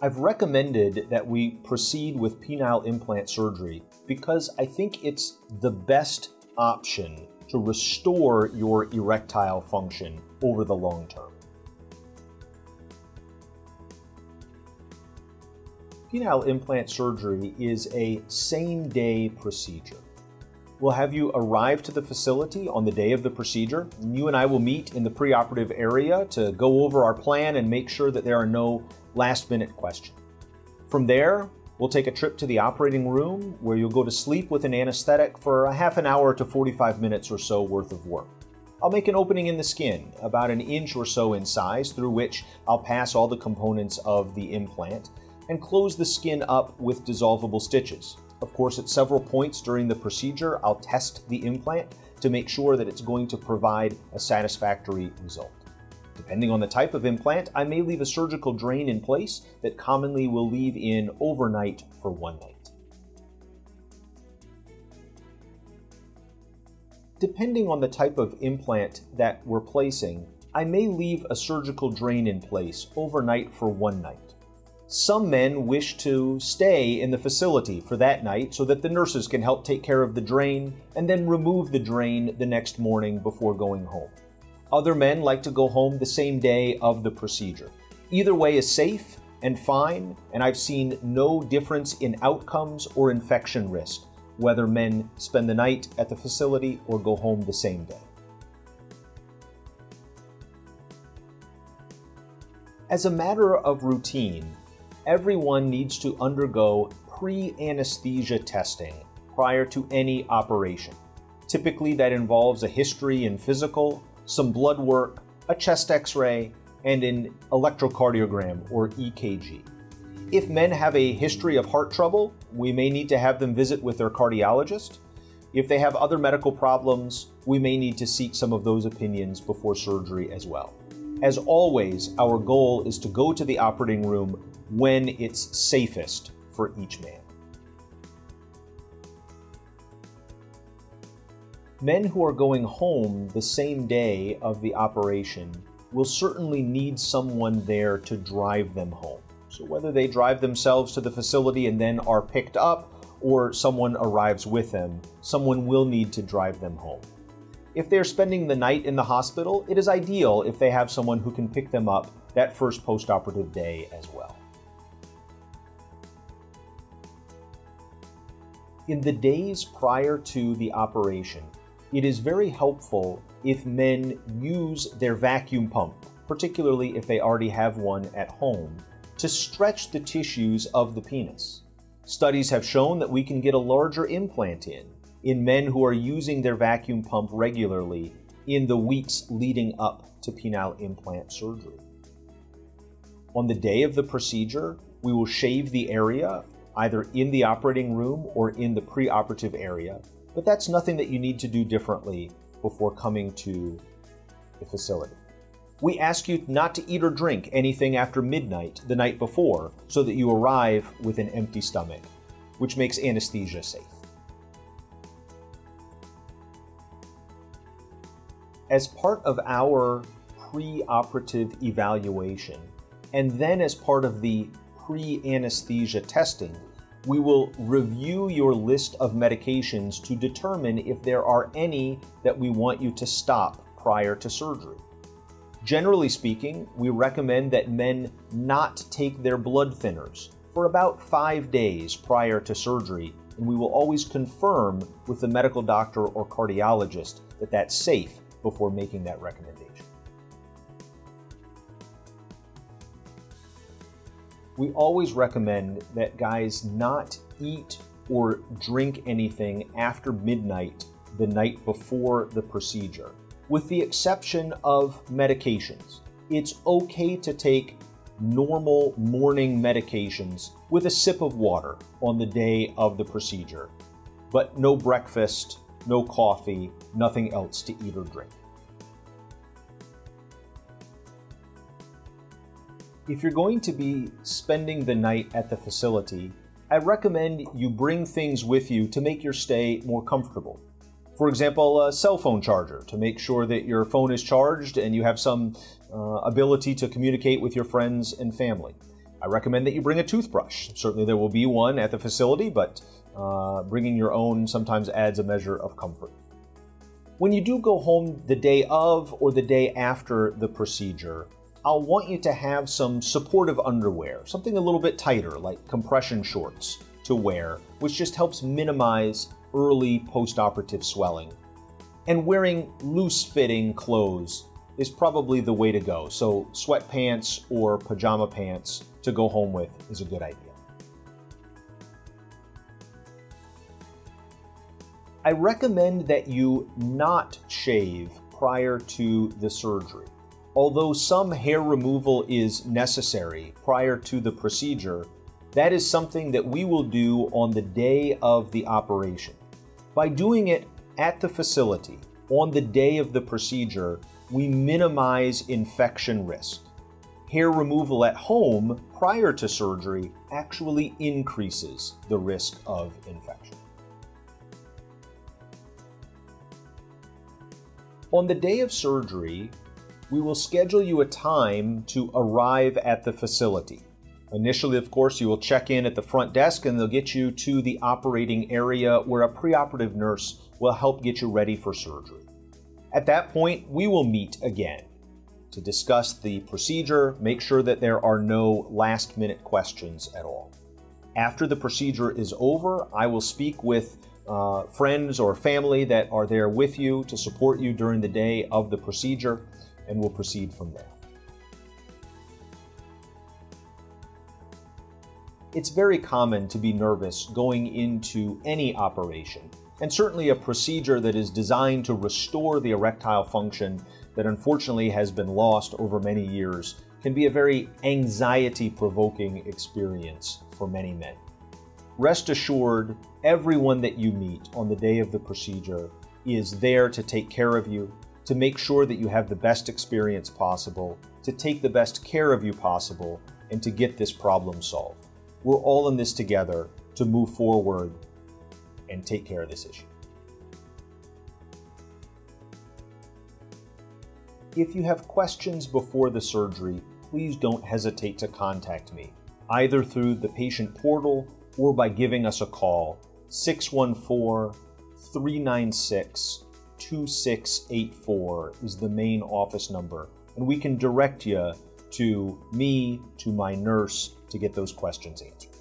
I've recommended that we proceed with penile implant surgery because I think it's the best option to restore your erectile function over the long term. Penile implant surgery is a same-day procedure. We'll have you arrive to the facility on the day of the procedure. You and I will meet in the preoperative area to go over our plan and make sure that there are no last-minute questions. From there, we'll take a trip to the operating room where you'll go to sleep with an anesthetic for a half an hour to 45 minutes or so worth of work. I'll make an opening in the skin, about an inch or so in size, through which I'll pass all the components of the implant and close the skin up with dissolvable stitches. Of course, at several points during the procedure, I'll test the implant to make sure that it's going to provide a satisfactory result. Depending on the type of implant, I may leave a surgical drain in place that commonly will leave in overnight for one night. Depending on the type of implant that we're placing, I may leave a surgical drain in place overnight for one night. Some men wish to stay in the facility for that night so that the nurses can help take care of the drain and then remove the drain the next morning before going home. Other men like to go home the same day of the procedure. Either way is safe and fine, and I've seen no difference in outcomes or infection risk, whether men spend the night at the facility or go home the same day. As a matter of routine, everyone needs to undergo pre-anesthesia testing prior to any operation. Typically, that involves a history and physical, some blood work, a chest x-ray, and an electrocardiogram or EKG. If men have a history of heart trouble, we may need to have them visit with their cardiologist. If they have other medical problems, we may need to seek some of those opinions before surgery as well. As always, our goal is to go to the operating room when it's safest for each man. Men who are going home the same day of the operation will certainly need someone there to drive them home. So whether they drive themselves to the facility and then are picked up, or someone arrives with them, someone will need to drive them home. If they're spending the night in the hospital, it is ideal if they have someone who can pick them up that first post-operative day as well. In the days prior to the operation, it is very helpful if men use their vacuum pump, particularly if they already have one at home, to stretch the tissues of the penis. Studies have shown that we can get a larger implant in men who are using their vacuum pump regularly in the weeks leading up to penile implant surgery. On the day of the procedure, we will shave the area either in the operating room or in the preoperative area, but that's nothing that you need to do differently before coming to the facility. We ask you not to eat or drink anything after midnight the night before so that you arrive with an empty stomach, which makes anesthesia safe. As part of our preoperative evaluation, and then as part of the pre-anesthesia testing, we will review your list of medications to determine if there are any that we want you to stop prior to surgery. Generally speaking, we recommend that men not take their blood thinners for about 5 days prior to surgery, and we will always confirm with the medical doctor or cardiologist that that's safe before making that recommendation. We always recommend that guys not eat or drink anything after midnight the night before the procedure, with the exception of medications. It's okay to take normal morning medications with a sip of water on the day of the procedure, but no breakfast, no coffee, nothing else to eat or drink. If you're going to be spending the night at the facility, I recommend you bring things with you to make your stay more comfortable. For example, a cell phone charger to make sure that your phone is charged and you have some ability to communicate with your friends and family. I recommend that you bring a toothbrush. Certainly there will be one at the facility, but bringing your own sometimes adds a measure of comfort. When you do go home the day of or the day after the procedure, I'll want you to have some supportive underwear, something a little bit tighter, like compression shorts, to wear, which just helps minimize early post-operative swelling. And wearing loose-fitting clothes is probably the way to go. So sweatpants or pajama pants to go home with is a good idea. I recommend that you not shave prior to the surgery. Although some hair removal is necessary prior to the procedure, that is something that we will do on the day of the operation. By doing it at the facility on the day of the procedure, we minimize infection risk. Hair removal at home prior to surgery actually increases the risk of infection. On the day of surgery, we will schedule you a time to arrive at the facility. Initially, of course, you will check in at the front desk and they'll get you to the operating area where a preoperative nurse will help get you ready for surgery. At that point, we will meet again to discuss the procedure, make sure that there are no last-minute questions at all. After the procedure is over, I will speak with friends or family that are there with you to support you during the day of the procedure, and we'll proceed from there. It's very common to be nervous going into any operation, and certainly a procedure that is designed to restore the erectile function that unfortunately has been lost over many years can be a very anxiety-provoking experience for many men. Rest assured, everyone that you meet on the day of the procedure is there to take care of you, to make sure that you have the best experience possible, to take the best care of you possible, and to get this problem solved. We're all in this together to move forward and take care of this issue. If you have questions before the surgery, please don't hesitate to contact me, either through the patient portal or by giving us a call. 614-396-2684 is the main office number, and we can direct you to me, to my nurse, to get those questions answered.